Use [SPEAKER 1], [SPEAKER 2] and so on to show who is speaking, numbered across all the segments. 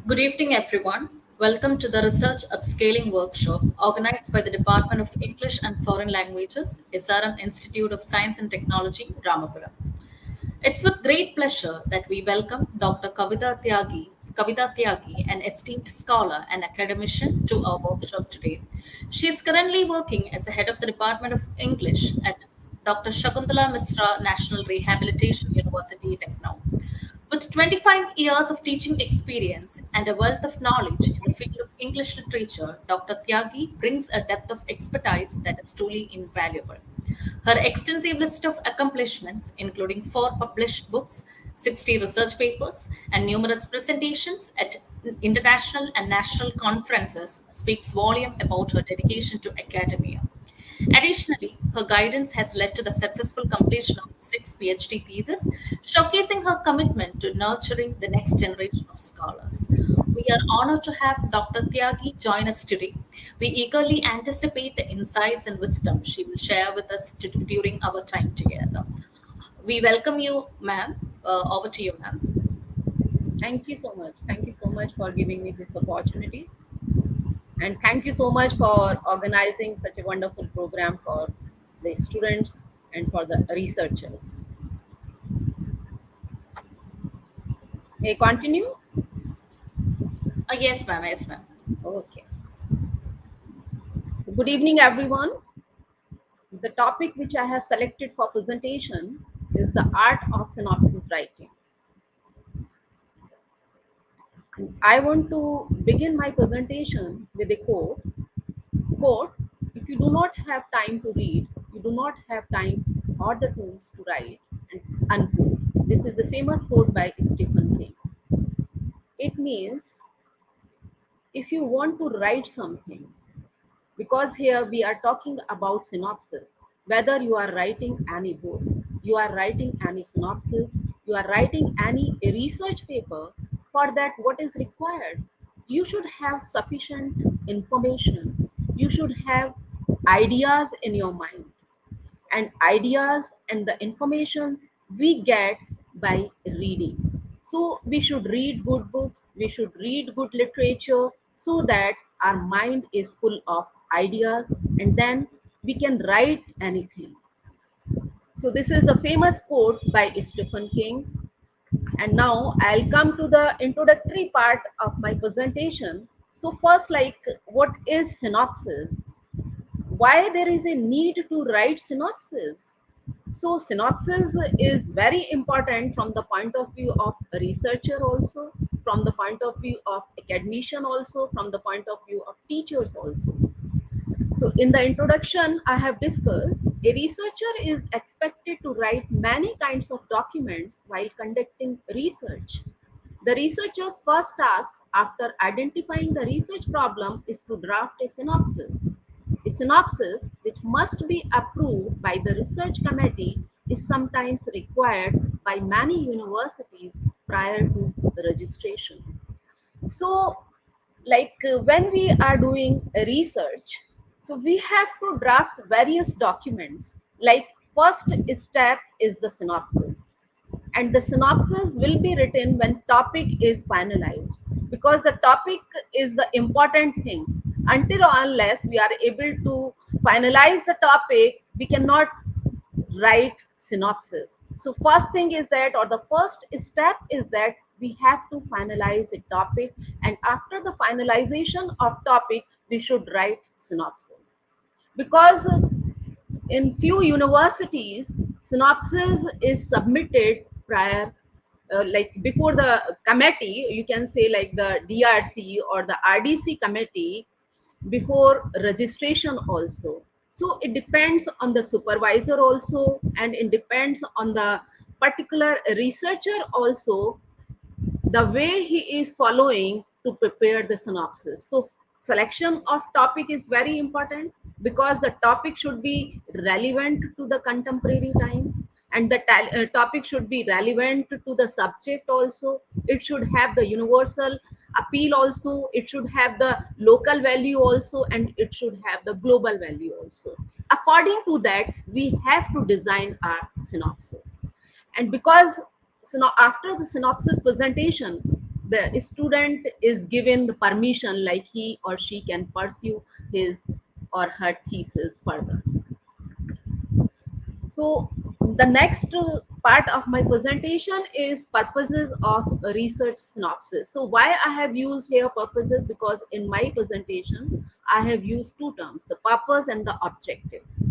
[SPEAKER 1] Good evening, everyone. Welcome to the Research Upscaling Workshop organized by the Department of English and Foreign Languages, SRM Institute of Science and Technology, Ramapuram. It's with great pleasure that we welcome Dr. Kavita Tyagi, an esteemed scholar and academician, to our workshop today. She is currently working as the head of the Department of English at Dr. Shakuntala Misra National Rehabilitation University, Lucknow. With 25 years of teaching experience and a wealth of knowledge in the field of English literature, Dr. Tyagi brings a depth of expertise that is truly invaluable. Her extensive list of accomplishments, including 4 published books, 60 research papers, and numerous presentations at international and national conferences, speaks volume about her dedication to academia. Additionally, her guidance has led to the successful completion of 6 PhD theses, showcasing her commitment to nurturing the next generation of scholars. We are honored to have Dr. Tyagi join us today. We eagerly anticipate the insights and wisdom she will share with us during our time together. We welcome you, ma'am. Over to you, ma'am.
[SPEAKER 2] Thank you so much. Thank you so much for giving me this opportunity. And thank you so much for organizing such a wonderful program for the students and for the researchers. May I continue?
[SPEAKER 1] Yes, ma'am. Yes, ma'am.
[SPEAKER 2] Okay. So, good evening, everyone. The topic which I have selected for presentation is the art of synopsis writing. I want to begin my presentation with a quote, if you do not have time to read, you do not have time or the tools to write, and unquote. This is a famous quote by Stephen King. It means if you want to write something, because here we are talking about synopsis, whether you are writing any book, you are writing any synopsis, you are writing any research paper, for that what is required, you should have sufficient information, you should have ideas in your mind, and ideas and the information we get by reading. So we should read good books, we should read good literature so that our mind is full of ideas and then we can write anything. So this is a famous quote by Stephen King. And now I'll come to the introductory part of my presentation. So first, like, what is synopsis? Why there is a need to write synopsis? So synopsis is very important from the point of view of a researcher also, from the point of view of academician also, from the point of view of teachers also. So in the introduction, I have discussed a researcher is expected to write many kinds of documents while conducting research. The researcher's first task after identifying the research problem is to draft a synopsis. A synopsis, which must be approved by the research committee, is sometimes required by many universities prior to the registration. So, when we are doing a research, so we have to draft various documents. Like, first step is the synopsis, and the synopsis will be written when topic is finalized, because the topic is the important thing. Until or unless we are able to finalize the topic, we cannot write synopsis. So first thing is that, or the first step is that, we have to finalize the topic, and after the finalization of topic we should write synopsis. Because in few universities synopsis is submitted prior, like before the committee, you can say like the DRC or the RDC committee, before registration also. So it depends on the supervisor also, and it depends on the particular researcher also, the way he is following to prepare the synopsis. So selection of topic is very important, because the topic should be relevant to the contemporary time, and the topic should be relevant to the subject also. It should have the universal appeal also, it should have the local value also, and it should have the global value also. According to that, we have to design our synopsis. And because after the synopsis presentation, the student is given the permission, like he or she can pursue his or her thesis further. So the next part of my presentation is purposes of a research synopsis. So why I have used here purposes, because in my presentation I have used two terms, the purpose and the objectives.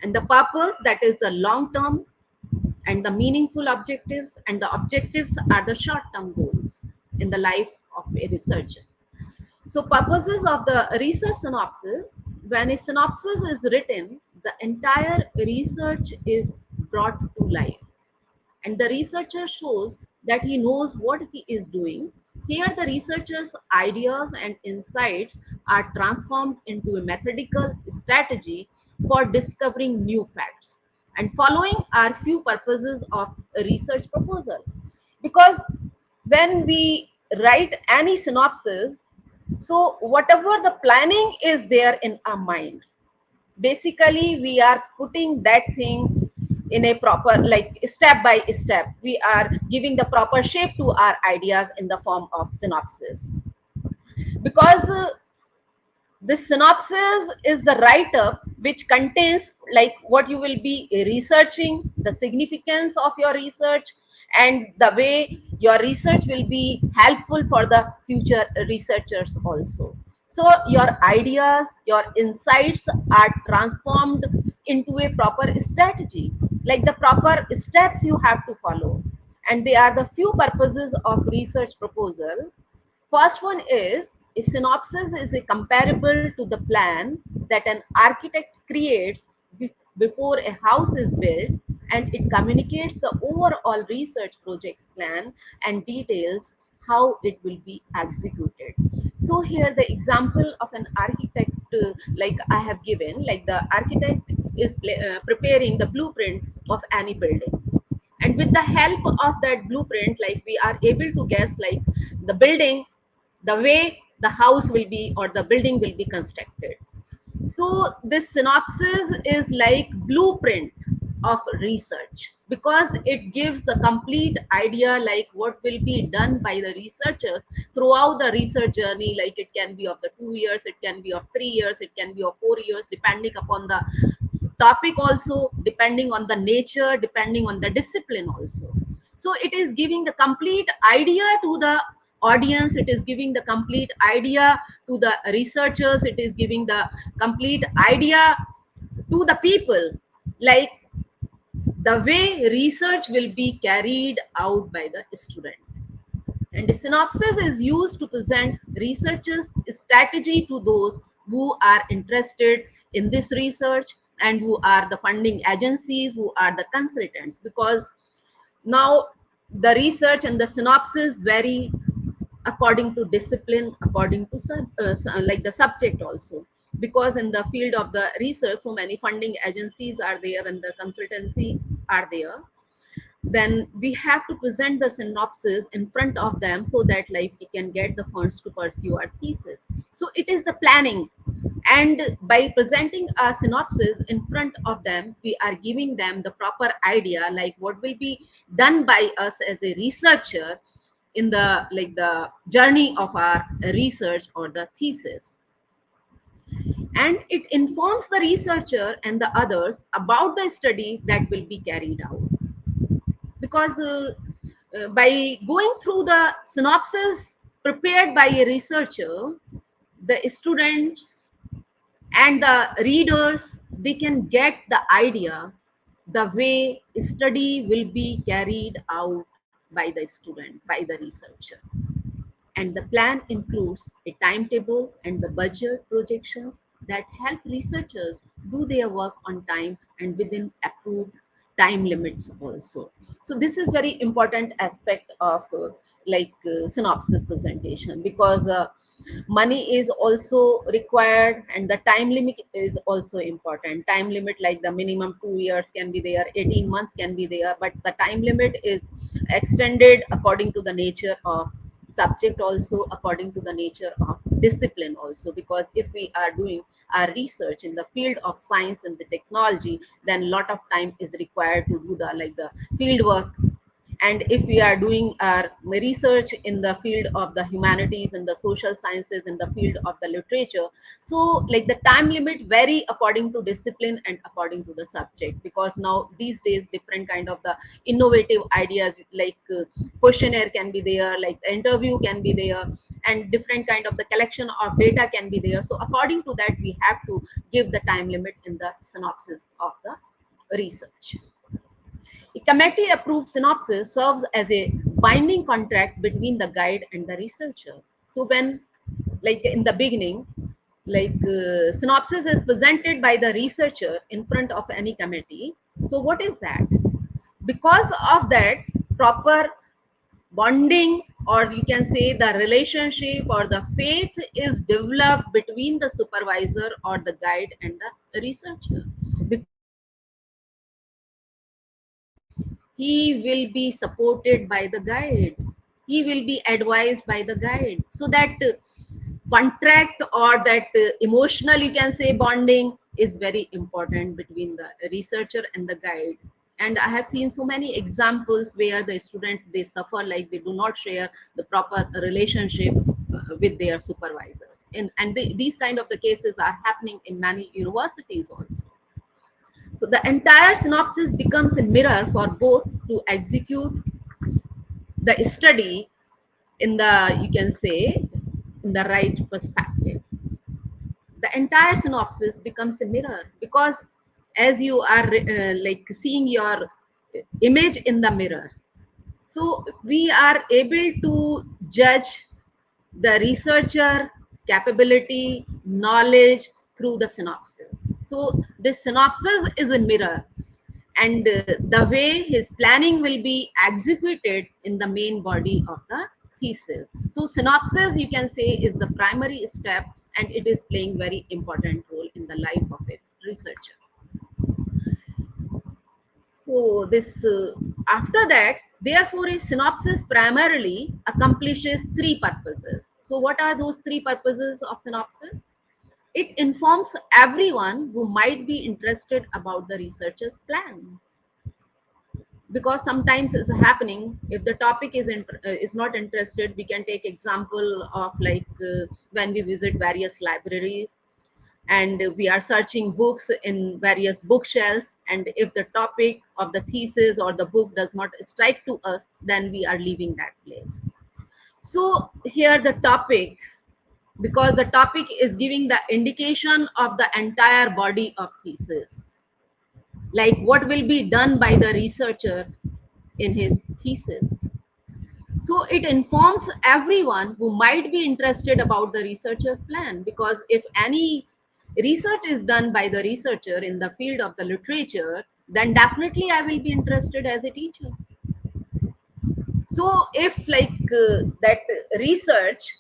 [SPEAKER 2] And the purpose, that is the long term and the meaningful objectives, and the objectives are the short term goals in the life of a researcher. So purposes of the research synopsis: when a synopsis is written, the entire research is brought to life, and the researcher shows that he knows what he is doing. Here, the researcher's ideas and insights are transformed into a methodical strategy for discovering new facts. And following are few purposes of a research proposal. Because when we write any synopsis, so whatever the planning is there in our mind, basically we are putting that thing in a proper, like step by step, we are giving the proper shape to our ideas in the form of synopsis. Because the synopsis is the write up which contains like what you will be researching, the significance of your research, and the way your research will be helpful for the future researchers also. So your ideas, your insights are transformed into a proper strategy, like the proper steps you have to follow. And they are the few purposes of research proposal. First one is a synopsis is a comparable to the plan that an architect creates before a house is built, and it communicates the overall research project's plan and details how it will be executed. So here the example of an architect, like I have given, like the architect is preparing the blueprint of any building, and with the help of that blueprint, like we are able to guess like the building, the way the house will be or the building will be constructed. So this synopsis is like blueprint of research, because it gives the complete idea like what will be done by the researchers throughout the research journey. Like it can be of the 2 years, it can be of 3 years, it can be of 4 years, depending upon the topic, also depending on the nature, depending on the discipline also. So it is giving the complete idea to the audience, it is giving the complete idea to the researchers, it is giving the complete idea to the people, like the way research will be carried out by the student. And the synopsis is used to present researchers' strategy to those who are interested in this research and who are the funding agencies, who are the consultants. Because now the research and the synopsis vary according to discipline, according to like the subject also. Because in the field of the research, so many funding agencies are there and the consultancy are there, then we have to present the synopsis in front of them so that like we can get the funds to pursue our thesis. So it is the planning, and by presenting a synopsis in front of them, we are giving them the proper idea like what will be done by us as a researcher in the like the journey of our research or the thesis. And it informs the researcher and the others about the study that will be carried out. Because by going through the synopsis prepared by a researcher, the students and the readers, they can get the idea the way study will be carried out by the student, by the researcher. And the plan includes a timetable and the budget projections that help researchers do their work on time and within approved time limits also. So this is very important aspect of synopsis presentation, because money is also required and the time limit is also important. Time limit, like the minimum 2 years can be there, 18 months can be there, but the time limit is extended according to the nature of subject, also according to the nature of discipline also. Because if we are doing our research in the field of science and the technology, then lot of time is required to do the like the field work, And if we are doing our research in the field of the humanities and the social sciences, in the field of the literature, so like the time limit vary according to discipline and according to the subject, because now these days different kind of the innovative ideas, like questionnaire can be there, like the interview can be there, and different kind of the collection of data can be there. So according to that, we have to give the time limit in the synopsis of the research. A committee approved synopsis serves as a binding contract between the guide and the researcher. So when, like in the beginning, like synopsis is presented by the researcher in front of any committee. So what is that? Because of that, proper bonding, or you can say the relationship or the faith is developed between the supervisor or the guide and the researcher, because he will be supported by the guide, he will be advised by the guide. So that contract, or that emotional, you can say, bonding is very important between the researcher and the guide. And I have seen so many examples where the students, they suffer, like they do not share the proper relationship with their supervisors, and these kind of the cases are happening in many universities also. So the entire synopsis becomes a mirror for both to execute the study in the, you can say, in the right perspective. The entire synopsis becomes a mirror, because as you are like seeing your image in the mirror, so we are able to judge the researcher capability, knowledge through the synopsis. So this synopsis is a mirror, and the way his planning will be executed in the main body of the thesis. So synopsis, you can say, is the primary step, and it is playing very important role in the life of a researcher. So this after that, therefore, a synopsis primarily accomplishes three purposes. So what are those three purposes of synopsis? It informs everyone who might be interested about the researcher's plan, because sometimes it's happening, if the topic is not interested, we can take example of like when we visit various libraries, and we are searching books in various bookshelves, and if the topic of the thesis or the book does not strike to us, then we are leaving that place. So here the topic, because the topic is giving the indication of the entire body of thesis, like what will be done by the researcher in his thesis. So it informs everyone who might be interested about the researcher's plan, because if any research is done by the researcher in the field of the literature, then definitely I will be interested as a teacher. So if like that research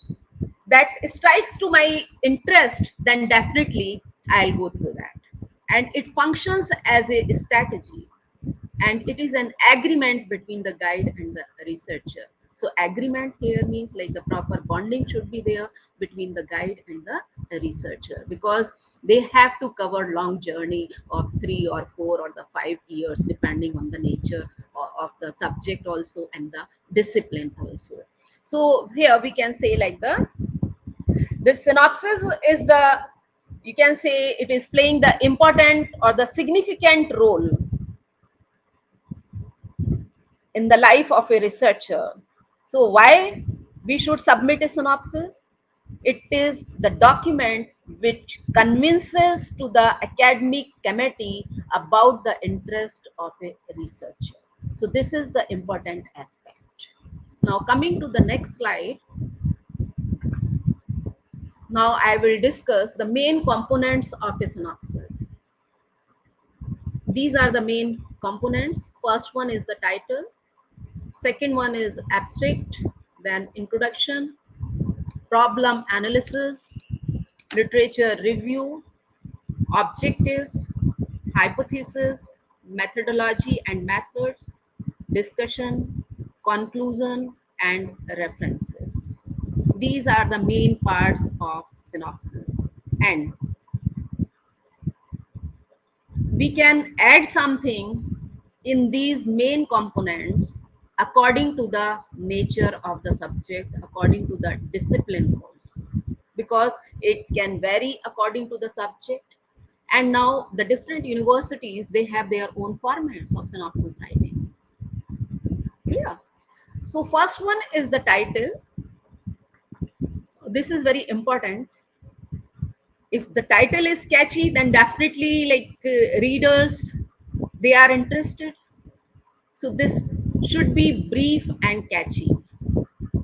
[SPEAKER 2] that strikes to my interest, then definitely I'll go through that. And it functions as a strategy, and it is an agreement between the guide and the researcher. So agreement here means like the proper bonding should be there between the guide and the researcher, because they have to cover long journey of 3 or 4 or the 5 years, depending on the nature of the subject also, and the discipline also. So here we can say like the synopsis is the, you can say, it is playing the important or the significant role in the life of a researcher. So why we should submit a synopsis? It is the document which convinces to the academic committee about the interest of a researcher. So this is the important aspect. Now coming to the next slide, now I will discuss the main components of a synopsis. These are the main components. First one is the title. Second one is abstract, then introduction, problem analysis, literature review, objectives, hypothesis, methodology and methods, discussion, conclusion, and references. These are the main parts of synopsis. And we can add something in these main components according to the nature of the subject, according to the discipline course, because it can vary according to the subject. And now the different universities, they have their own formats of synopsis writing. Clear? So first one is the title. This is very important. If the title is catchy, then definitely readers, they are interested. So this should be brief and catchy.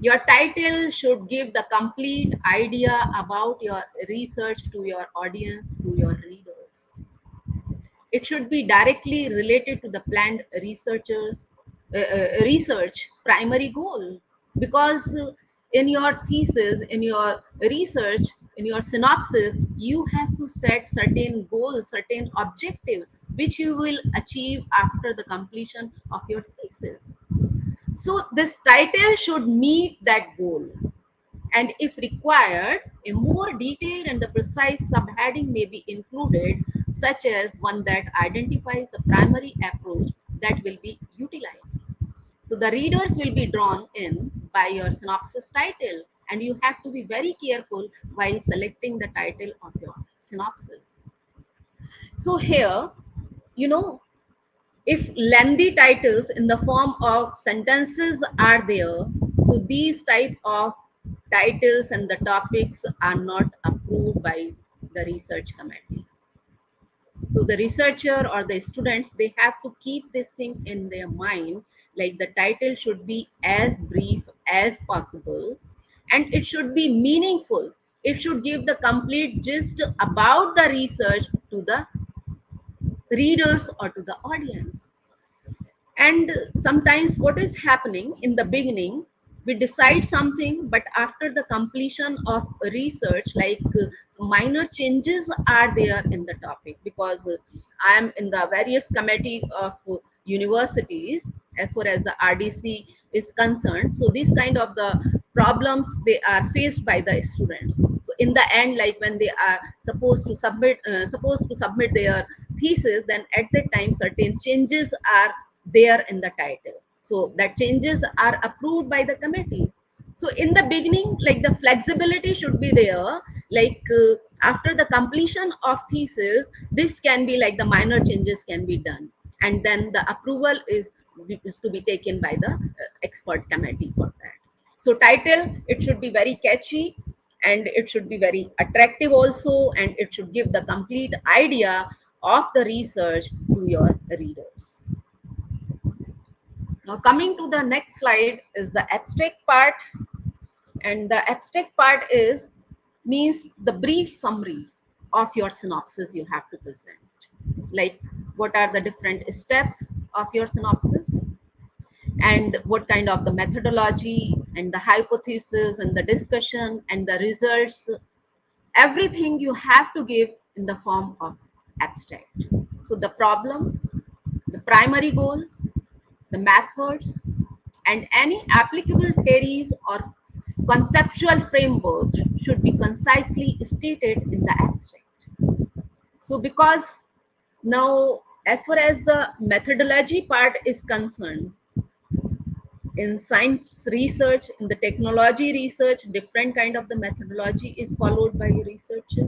[SPEAKER 2] Your title should give the complete idea about your research to your audience, to your readers. It should be directly related to the planned research primary goal, because in your thesis, in your research, in your synopsis, you have to set certain goals, certain objectives which you will achieve after the completion of your thesis. So this title should meet that goal, and if required, a more detailed and the precise subheading may be included, such as one that identifies the primary approach that will be utilized. So the readers will be drawn in by your synopsis title, and you have to be very careful while selecting the title of your synopsis. So here, you know, if lengthy titles in the form of sentences are there, so these type of titles and the topics are not approved by the research committee. So the researcher or the students, they have to keep this thing in their mind, like the title should be as brief as possible, and it should be meaningful. It should give the complete gist about the research to the readers or to the audience. And sometimes what is happening in the beginning, we decide something, but after the completion of research, minor changes are there in the topic, because I am in the various committee of universities as far as the RDC is concerned. So these kind of the problems, they are faced by the students. So in the end, like when they are supposed to submit their thesis, then at that time certain changes are there in the title, so that changes are approved by the committee. So in the beginning, like the flexibility should be there, after the completion of thesis, this can be like the minor changes can be done, and then the approval is to be taken by the expert committee for that. So title, it should be very catchy, and it should be very attractive also, and it should give the complete idea of the research to your readers. Now coming to the next slide is the abstract part, and the abstract part is means the brief summary of your synopsis you have to present. Like what are the different steps of your synopsis, and what kind of the methodology and the hypothesis and the discussion and the results, everything you have to give in the form of abstract. So the problems, the primary goals, the methods, and any applicable theories or conceptual framework should be concisely stated in the abstract. So because now, as far as the methodology part is concerned, in science research, in the technology research, different kind of the methodology is followed by a researcher.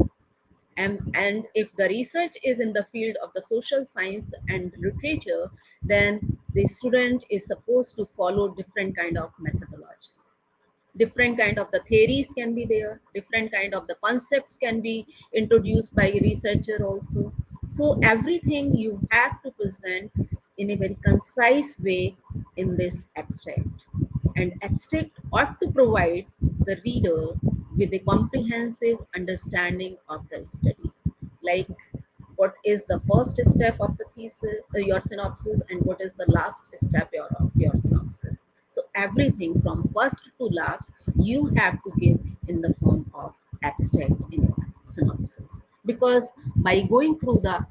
[SPEAKER 2] And if the research is in the field of the social science and literature, then the student is supposed to follow different kind of methodology. Different kind of the theories can be there, different kind of the concepts can be introduced by a researcher also. So everything you have to present in a very concise way in this abstract, and abstract ought to provide the reader with a comprehensive understanding of the study, like what is the first step of the thesis, your synopsis, and what is the last step of your synopsis. So everything from first to last, you have to give in the form of abstract in your synopsis, because by going through the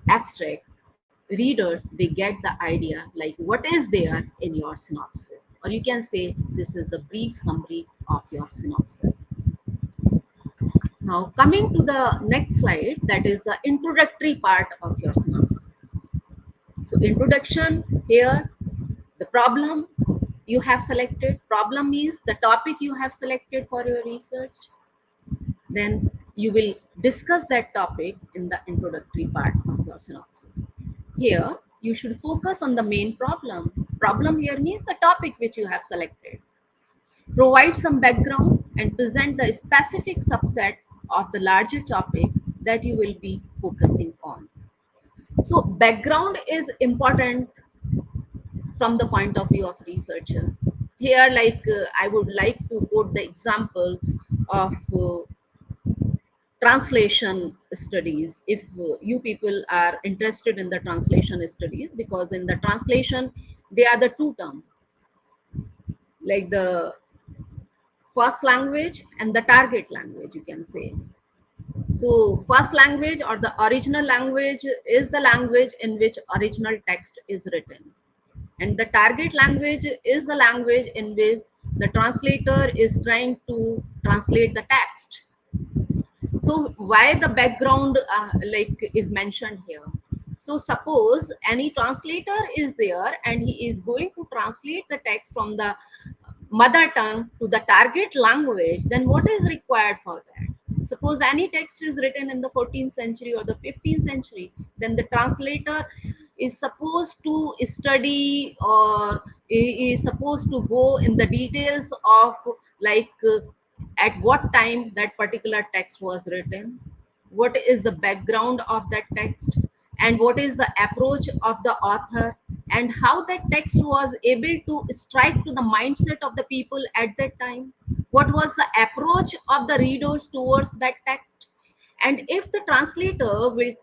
[SPEAKER 2] abstract, readers, they get the idea like what is there in your synopsis, or you can say this is the brief summary of your synopsis. Now coming to the next slide, that is the introductory part of your synopsis. So introduction here, the problem, you have selected, problem means the topic you have selected for your research. Then you will discuss that topic in the introductory part of your synopsis. Here, you should focus on the main problem. Problem here means the topic which you have selected. Provide some background and present the specific subset of the larger topic that you will be focusing on. So, background is important from the point of view of researcher. Here, I would like to quote the example of translation studies. If you people are interested in the translation studies, because in the translation they are the two terms, like the first language and the target language, you can say. So first language or the original language is the language in which original text is written, and the target language is the language in which the translator is trying to translate the text. So why the background is mentioned here? So suppose any translator is there and he is going to translate the text from the mother tongue to the target language, then what is required for that? Suppose any text is written in the 14th century or the 15th century, then the translator is supposed to study, or is supposed to go in the details of, like at what time that particular text was written, what is the background of that text, and what is the approach of the author, and how that text was able to strike to the mindset of the people at that time, what was the approach of the readers towards that text. And if the translator will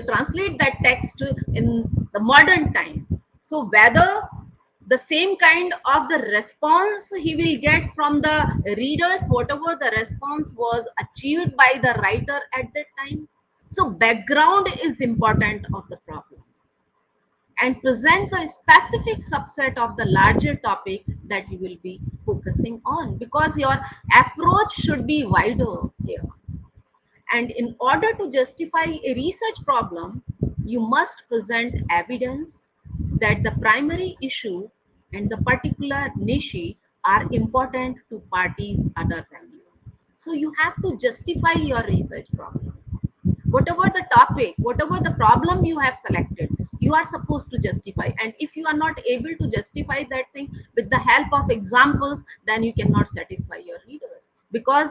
[SPEAKER 2] translate that text in the modern time, so whether the same kind of the response he will get from the readers, whatever the response was achieved by the writer at that time. So background is important of the problem, and present the specific subset of the larger topic that you will be focusing on, because your approach should be wider here. And in order to justify a research problem, you must present evidence that the primary issue and the particular niche are important to parties other than you. So you have to justify your research problem. Whatever the topic, whatever the problem you have selected, you are supposed to justify. And if you are not able to justify that thing with the help of examples, then you cannot satisfy your readers, because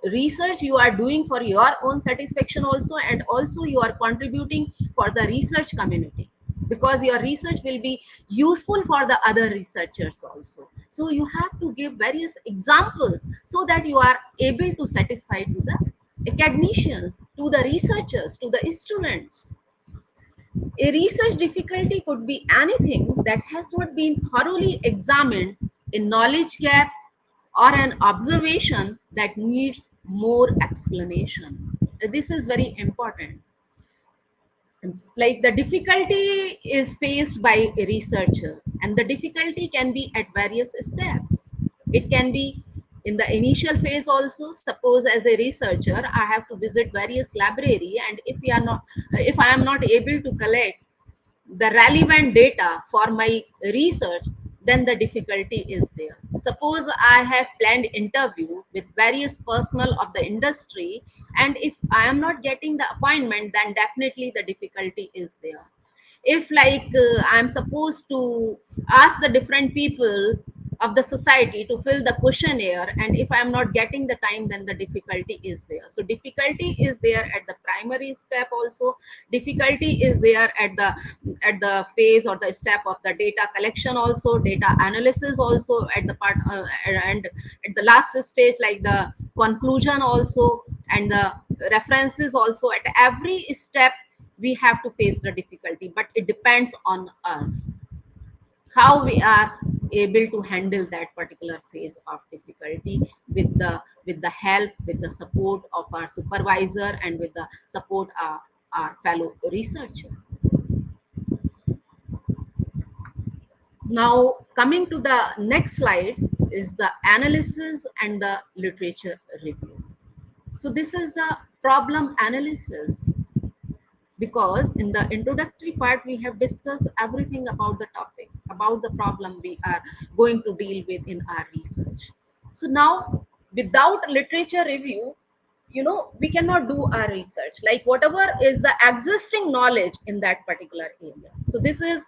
[SPEAKER 2] research you are doing for your own satisfaction also, and also you are contributing for the research community, because your research will be useful for the other researchers also. So you have to give various examples so that you are able to satisfy to the academicians, to the researchers, to the students. A research difficulty could be anything that has not been thoroughly examined, a knowledge gap, or an observation that needs more explanation. This is very important. It's like the difficulty is faced by a researcher, and the difficulty can be at various steps. It can be in the initial phase also. Suppose as a researcher I have to visit various library, and if I am not able to collect the relevant data for my research, then the difficulty is there. Suppose I have planned interview with various personnel of the industry, and if I am not getting the appointment, then definitely the difficulty is there. If I'm supposed to ask the different people of the society to fill the questionnaire, and if I'm not getting the time, then the difficulty is there. So difficulty is there at the primary step also. Difficulty is there at the phase or the step of the data collection also, data analysis also, at the part and at the last stage, like the conclusion also, and the references also. At every step we have to face the difficulty, but it depends on us how we are able to handle that particular phase of difficulty, with the help, with the support of our supervisor, and with the support of our fellow researcher. Now coming to the next slide is the analysis and the literature review. So this is the problem analysis, because in the introductory part we have discussed everything about the topic. about the problem we are going to deal with in our research. So now, without literature review, we cannot do our research, like whatever is the existing knowledge in that particular area. So this is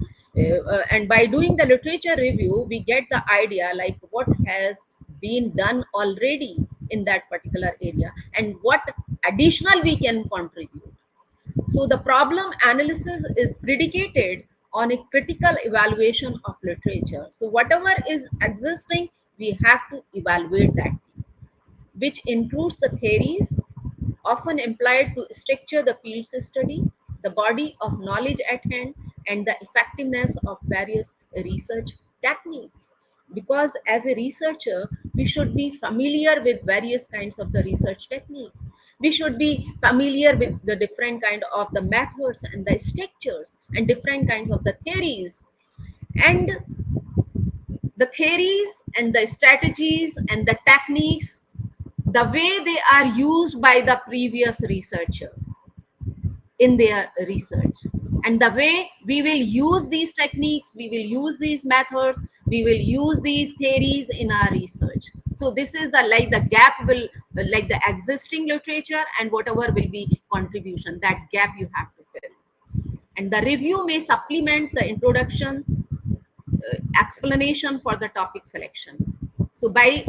[SPEAKER 2] and by doing the literature review, we get the idea like what has been done already in that particular area and what additional we can contribute. So the problem analysis is predicated on a critical evaluation of literature. So whatever is existing, we have to evaluate that, which includes the theories often employed to structure the field study, the body of knowledge at hand, and the effectiveness of various research techniques. Because as a researcher, we should be familiar with various kinds of the research techniques. We should be familiar with the different kind of the methods and the structures and different kinds of the theories. And the theories and the strategies and the techniques, the way they are used by the previous researcher in their research, and the way we will use these techniques, we will use these methods, we will use these theories in our research. So this is the like the gap will, like the existing literature and whatever will be contribution, that gap you have to fill. And the review may supplement the introductions, explanation for the topic selection. So by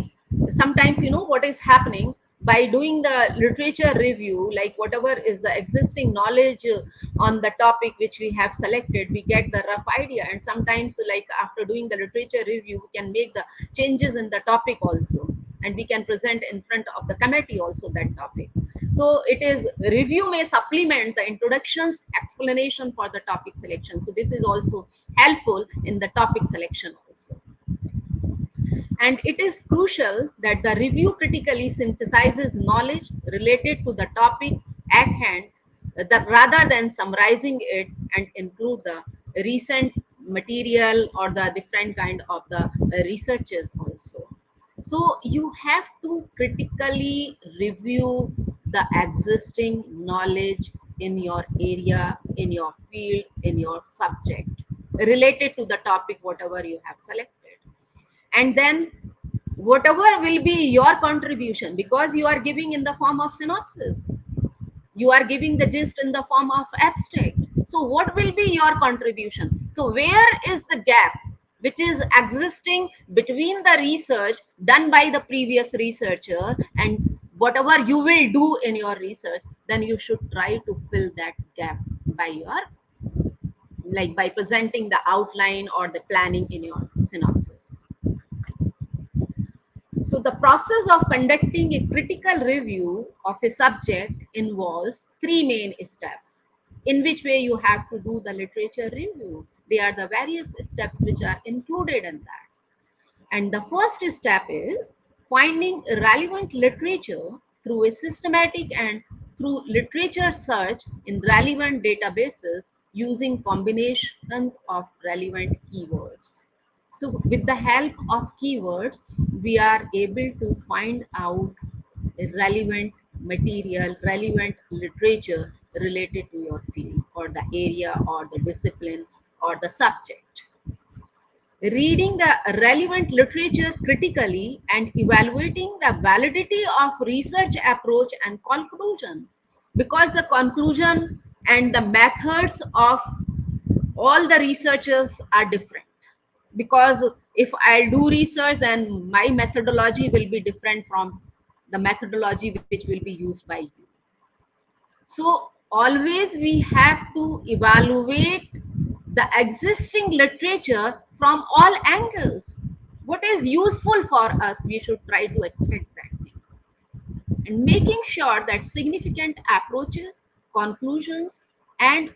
[SPEAKER 2] sometimes, what is happening by doing the literature review, like whatever is the existing knowledge on the topic which we have selected, we get the rough idea. And sometimes, like after doing the literature review, we can make the changes in the topic also, and we can present in front of the committee also that topic. So it is review may supplement the introductions, explanation for the topic selection. So this is also helpful in the topic selection also. And it is crucial that the review critically synthesizes knowledge related to the topic at hand, that rather than summarizing it and include the recent material or the different kind of the researches also. So you have to critically review the existing knowledge in your area, in your field, in your subject related to the topic whatever you have selected. And then whatever will be your contribution, because you are giving in the form of synopsis, you are giving the gist in the form of abstract. So what will be your contribution? So where is the gap which is existing between the research done by the previous researcher and whatever you will do in your research? Then you should try to fill that gap by your, like by presenting the outline or the planning in your synopsis. So the process of conducting a critical review of a subject involves three main steps. In which way you have to do the literature review? They are the various steps which are included in that. And the first step is finding relevant literature through a systematic and through literature search in relevant databases using combinations of relevant keywords. So with the help of keywords, we are able to find out relevant material, relevant literature related to your field or the area or the discipline or the subject. Reading the relevant literature critically and evaluating the validity of research approach and conclusion, because the conclusion and the methods of all the researchers are different. Because if I do research, then my methodology will be different from the methodology which will be used by you. So always we have to evaluate the existing literature from all angles. What is useful for us, we should try to extract that thing. And making sure that significant approaches, conclusions, and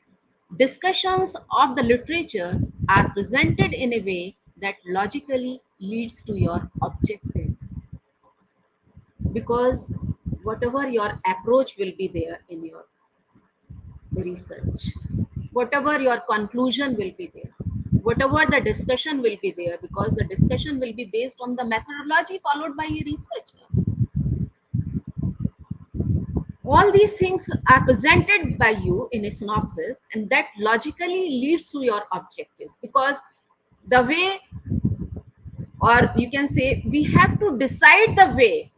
[SPEAKER 2] discussions of the literature are presented in a way that logically leads to your objective. Because whatever your approach will be there in your research, whatever your conclusion will be there, whatever the discussion will be there, because the discussion will be based on the methodology followed by a researcher. All these things are presented by you in a synopsis, and that logically leads to your objectives. Because The way, or you can say, we have to decide the way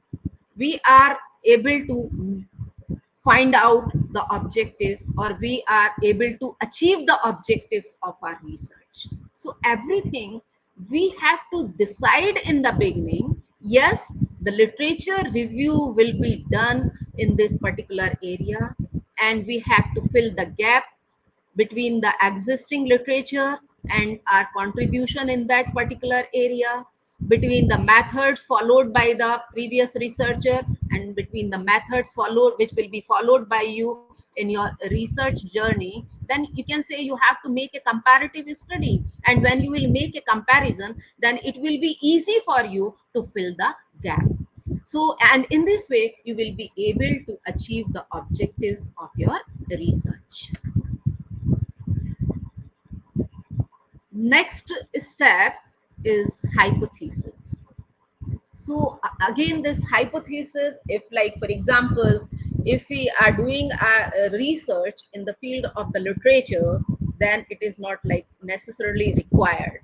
[SPEAKER 2] we are able to find out the objectives, or we are able to achieve the objectives of our research. So everything we have to decide in the beginning. Yes, the literature review will be done in this particular area, and we have to fill the gap between the existing literature and our contribution in that particular area, between the methods followed by the previous researcher and between the methods followed which will be followed by you in your research journey. Then you can say you have to make a comparative study, and when you will make a comparison, then it will be easy for you to fill the gap. So, and in this way you will be able to achieve the objectives of your research. Next step is hypothesis. So again, this hypothesis, if like for example, if we are doing a research in the field of the literature, then it is not like necessarily required.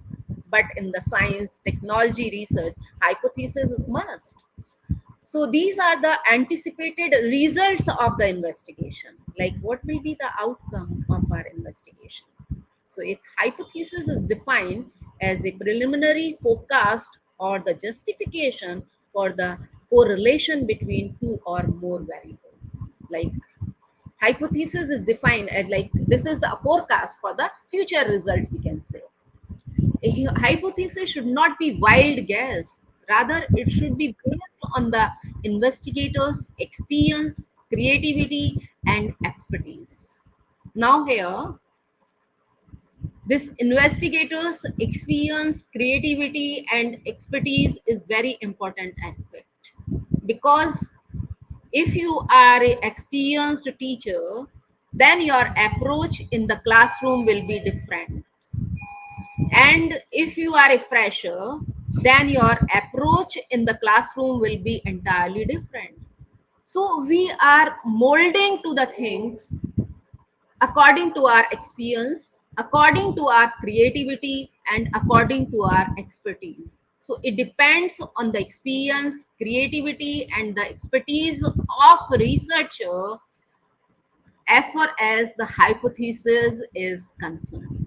[SPEAKER 2] But in the science technology research, hypothesis is must. So these are the anticipated results of the investigation, like what will be the outcome of our investigation. So if hypothesis is defined as a preliminary forecast or the justification for the correlation between two or more variables. Like hypothesis is defined as like this is the forecast for the future result, we can say. A hypothesis should not be wild guess. Rather, it should be based on the investigator's experience, creativity, and expertise. Now, here, this investigator's experience, creativity, and expertise is very important aspect, because if you are an experienced teacher, then your approach in the classroom will be different. And if you are a fresher, then your approach in the classroom will be entirely different. So we are molding to the things according to our experience, according to our creativity, and according to our expertise. So it depends on the experience, creativity, and the expertise of researcher as far as the hypothesis is concerned.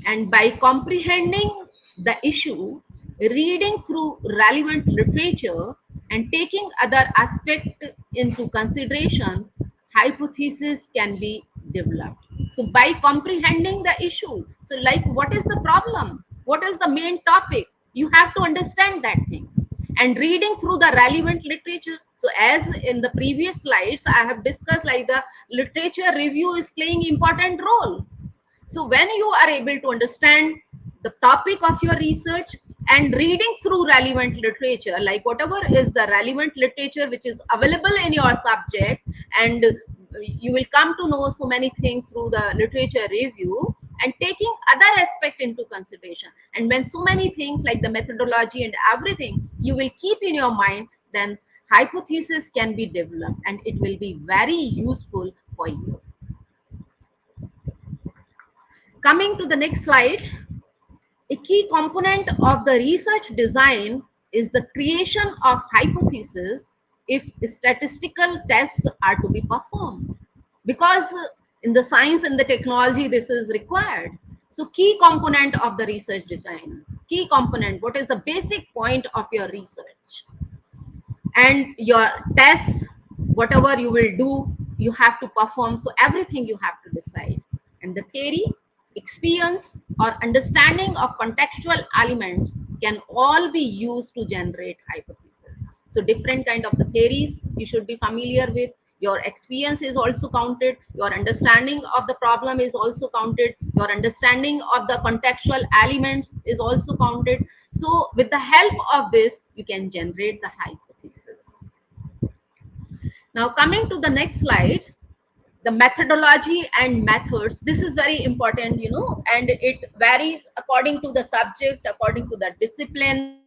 [SPEAKER 2] And by comprehending the issue, reading through relevant literature, and taking other aspects into consideration, hypothesis can be developed. So by comprehending the issue, so like what is the problem, what is the main topic, you have to understand that thing. And reading through the relevant literature, so as in the previous slides I have discussed, like the literature review is playing important role. So when you are able to understand the topic of your research and reading through relevant literature, like whatever is the relevant literature which is available in your subject, and you will come to know so many things through the literature review, and taking other aspect into consideration. And when so many things like the methodology and everything you will keep in your mind, then hypothesis can be developed and it will be very useful for you. Coming to the next slide, a key component of the research design is the creation of hypotheses if statistical tests are to be performed. Because in the science and the technology, this is required. So, key component of the research design, key component, what is the basic point of your research? And your tests, whatever you will do, you have to perform. So everything you have to decide. And the theory, experience, or understanding of contextual elements can all be used to generate hypotheses. So different kind of the theories you should be familiar with. Your experience is also counted, your understanding of the problem is also counted, your understanding of the contextual elements is also counted. So with the help of this you can generate the hypothesis. Now coming to the next slide, the methodology and methods, this is very important, and it varies according to the subject, according to the discipline.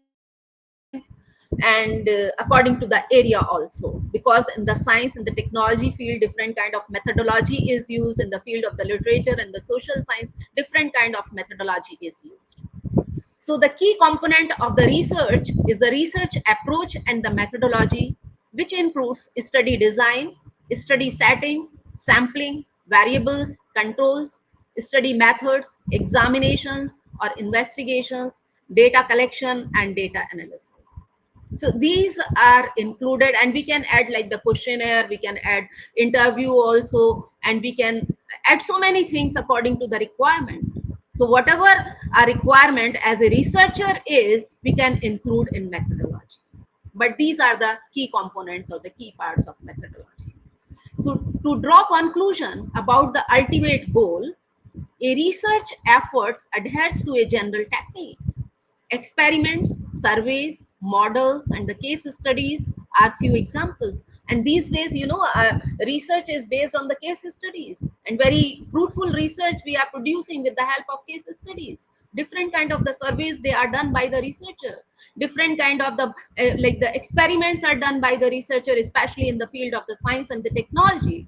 [SPEAKER 2] and according to the area also, because in the science and the technology field different kind of methodology is used, in the field of the literature and the social science different kind of methodology is used. So the key component of the research is the research approach and the methodology, which includes study design, study settings, sampling, variables, controls, study methods, examinations or investigations, data collection and data analysis. So these are included, and we can add like the questionnaire, we can add interview also, and we can add so many things according to the requirement. So whatever our requirement as a researcher is, we can include in methodology. But these are the key components or the key parts of methodology. So to draw conclusion about the ultimate goal, a research effort adheres to a general technique. Experiments, surveys, models, and the case studies are few examples. And these days, research is based on the case studies, and very fruitful research we are producing with the help of case studies. Different kind of the surveys they are done by the researcher. Different kind of the like the experiments are done by the researcher, especially in the field of the science and the technology.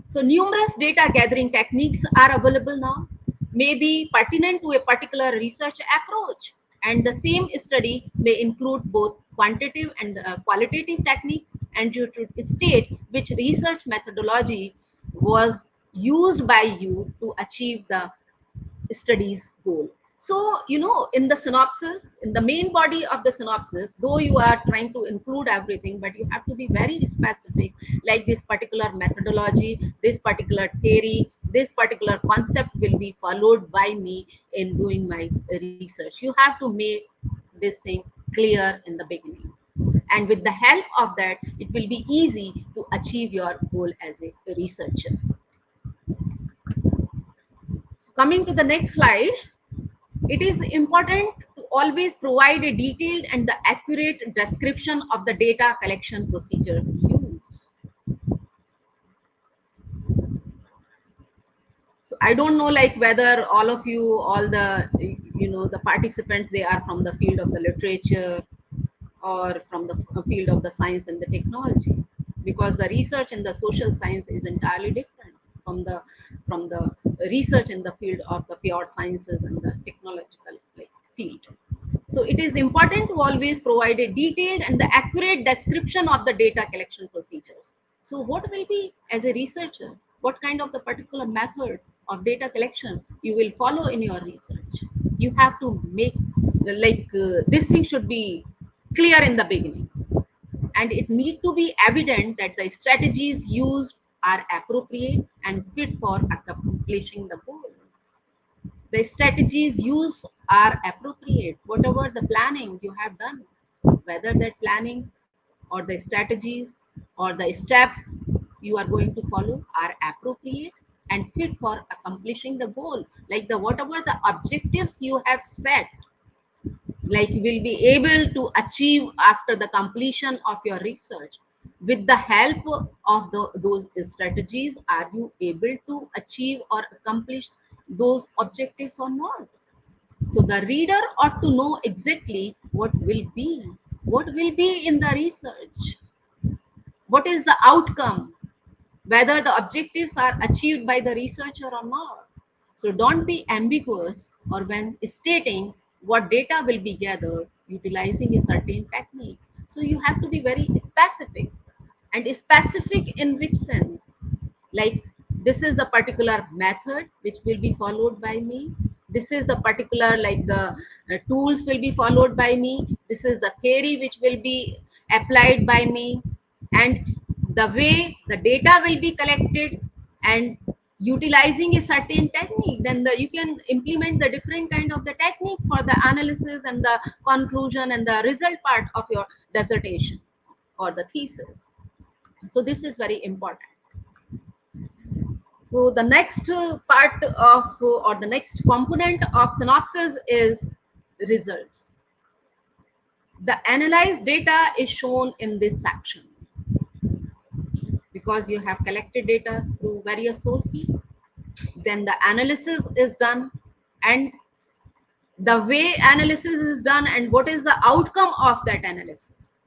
[SPEAKER 2] So numerous data gathering techniques are available now, may be pertinent to a particular research approach. And the same study may include both quantitative and qualitative techniques, and you should state which research methodology was used by you to achieve the studies goal. So, in the synopsis, in the main body of the synopsis, though you are trying to include everything, but you have to be very specific, like this particular methodology, this particular theory, this particular concept will be followed by me in doing my research. You have to make this thing clear in the beginning. And with the help of that, it will be easy to achieve your goal as a researcher. So coming to the next slide, it is important to always provide a detailed and the accurate description of the data collection procedures used. So I don't know like whether all of you, all the the participants, they are from the field of the literature or from the field of the science and the technology, because the research in the social science is entirely different from the research in the field of the pure sciences and the technological like field. So it is important to always provide a detailed and the accurate description of the data collection procedures. So what will be, as a researcher, what kind of the particular method of data collection you will follow in your research? You have to make this thing should be clear in the beginning, and it need to be evident that the strategies used are appropriate and fit for accomplishing the goal. The strategies used are appropriate, whatever the planning you have done, whether that planning or the strategies or the steps you are going to follow are appropriate and fit for accomplishing the goal, like the whatever the objectives you have set, like you will be able to achieve after the completion of your research. With the help of those strategies, are you able to achieve or accomplish those objectives or not? So the reader ought to know exactly what will be in the research, what is the outcome, whether the objectives are achieved by the researcher or not. So don't be ambiguous or when stating what data will be gathered utilizing a certain technique. So you have to be very specific. And specific in which sense? Like, this is the particular method which will be followed by me. This is the particular, like the tools will be followed by me. This is the theory which will be applied by me, and the way the data will be collected, and utilizing a certain technique, then you can implement the different kind of the techniques for the analysis and the conclusion and the result part of your dissertation or the thesis. So this is very important. So the next part of or the next component of synopsis is results. The analyzed data is shown in this section, because you have collected data through various sources. Then the analysis is done, and the way analysis is done and what is the outcome of that analysis.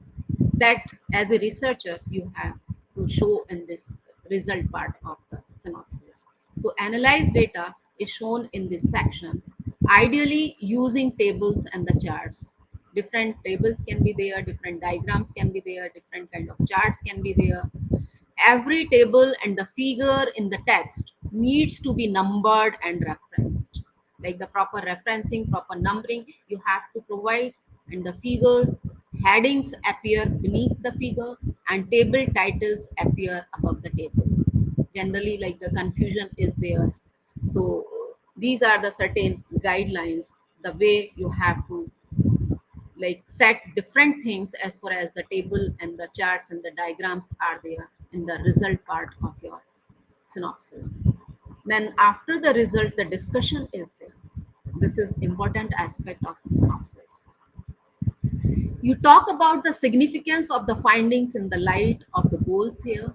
[SPEAKER 2] that as a researcher you have to show in this result part of the synopsis. So analyze data is shown in this section, ideally using tables and the charts. Different tables can be there, different diagrams can be there, different kind of charts can be there. Every table and the figure in the text needs to be numbered and referenced. Like the proper referencing, proper numbering you have to provide, and the figure headings appear beneath the figure and table titles appear above the table. Generally, like the confusion is there. So these are the certain guidelines, the way you have to like set different things as far as the table and the charts and the diagrams are there in the result part of your synopsis. Then after the result the discussion is there. This is important aspect of synopsis. You talk about the significance of the findings in the light of the goals here.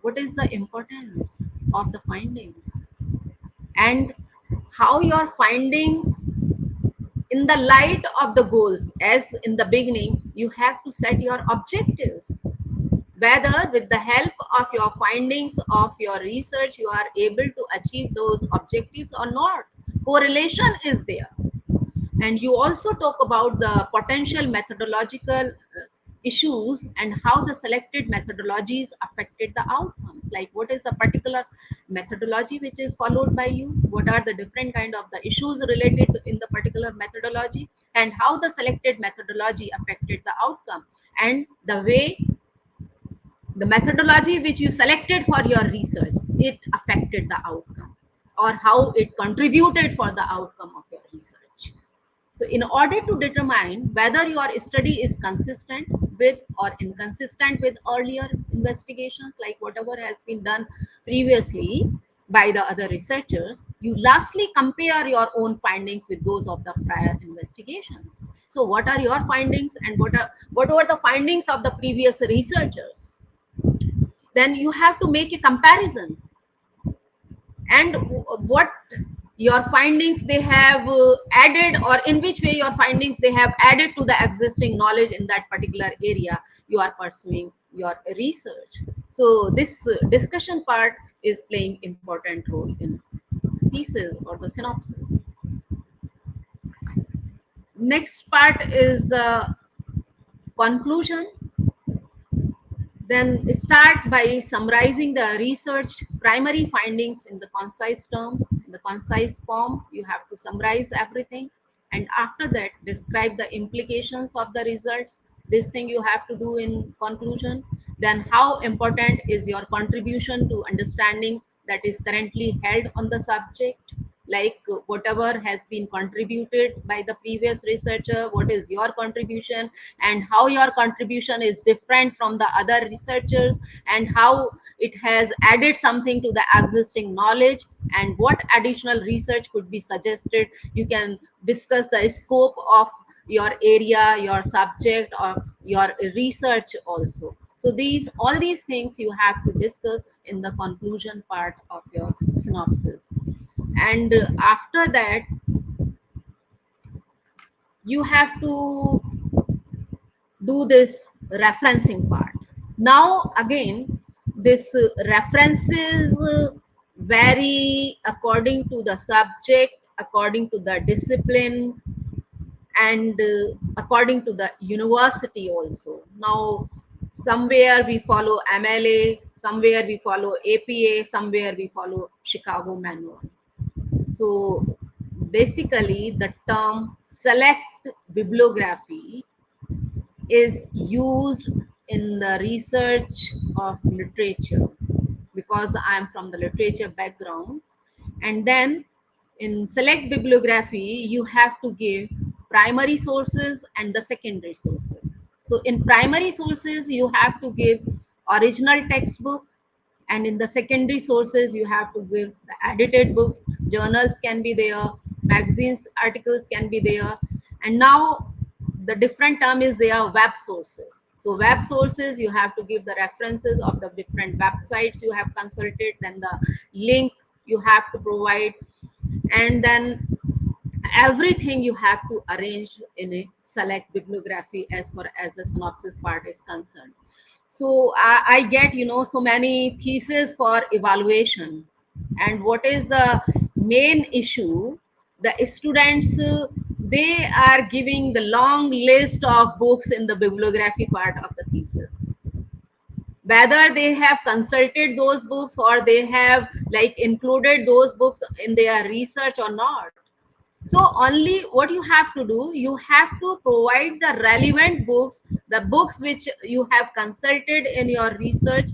[SPEAKER 2] What is the importance of the findings and how your findings in the light of the goals, as in the beginning you have to set your objectives, whether with the help of your findings of your research you are able to achieve those objectives or not. Correlation is there. And you also talk about the potential methodological issues and how the selected methodologies affected the outcomes, like what is the particular methodology which is followed by you, what are the different kind of the issues related to in the particular methodology, and how the selected methodology affected the outcome, and the way the methodology which you selected for your research it affected the outcome, or how it contributed for the outcome of your research. So in order to determine whether your study is consistent with or inconsistent with earlier investigations, like whatever has been done previously by the other researchers, you lastly compare your own findings with those of the prior investigations. So what are your findings and what were the findings of the previous researchers? Then you have to make a comparison, and what your findings they have added, or in which way your findings they have added to the existing knowledge in that particular area you are pursuing your research. So this discussion part is playing important role in thesis or the synopsis. Next part is the conclusion. Then start by summarizing the research primary findings in the concise terms, in the concise form. You have to summarize everything. And after that, describe the implications of the results. This thing you have to do in conclusion. Then how important is your contribution to understanding that is currently held on the subject, like whatever has been contributed by the previous researcher, what is your contribution, and how your contribution is different from the other researchers, and how it has added something to the existing knowledge, and what additional research could be suggested. You can discuss the scope of your area, your subject, or your research also. So these all these things you have to discuss in the conclusion part of your synopsis. And after that you have to do this referencing part. Now again, this references vary according to the subject, according to the discipline, and according to the university also. Now somewhere we follow MLA, somewhere we follow APA, somewhere we follow Chicago manual. So basically the term select bibliography is used in the research of literature, because I am from the literature background. And then in select bibliography you have to give primary sources and the secondary sources. So in primary sources you have to give original textbook, and in the secondary sources you have to give the edited books, journals can be there, magazines articles can be there. And now the different term is there, web sources. So web sources you have to give the references of the different websites you have consulted, then the link you have to provide. And then everything you have to arrange in a select bibliography as far as the synopsis part is concerned. So I get, so many theses for evaluation. And what is the main issue? The students, they are giving the long list of books in the bibliography part of the thesis, whether they have consulted those books or they have like included those books in their research or not. So only what you have to do, you have to provide the relevant books, the books which you have consulted in your research.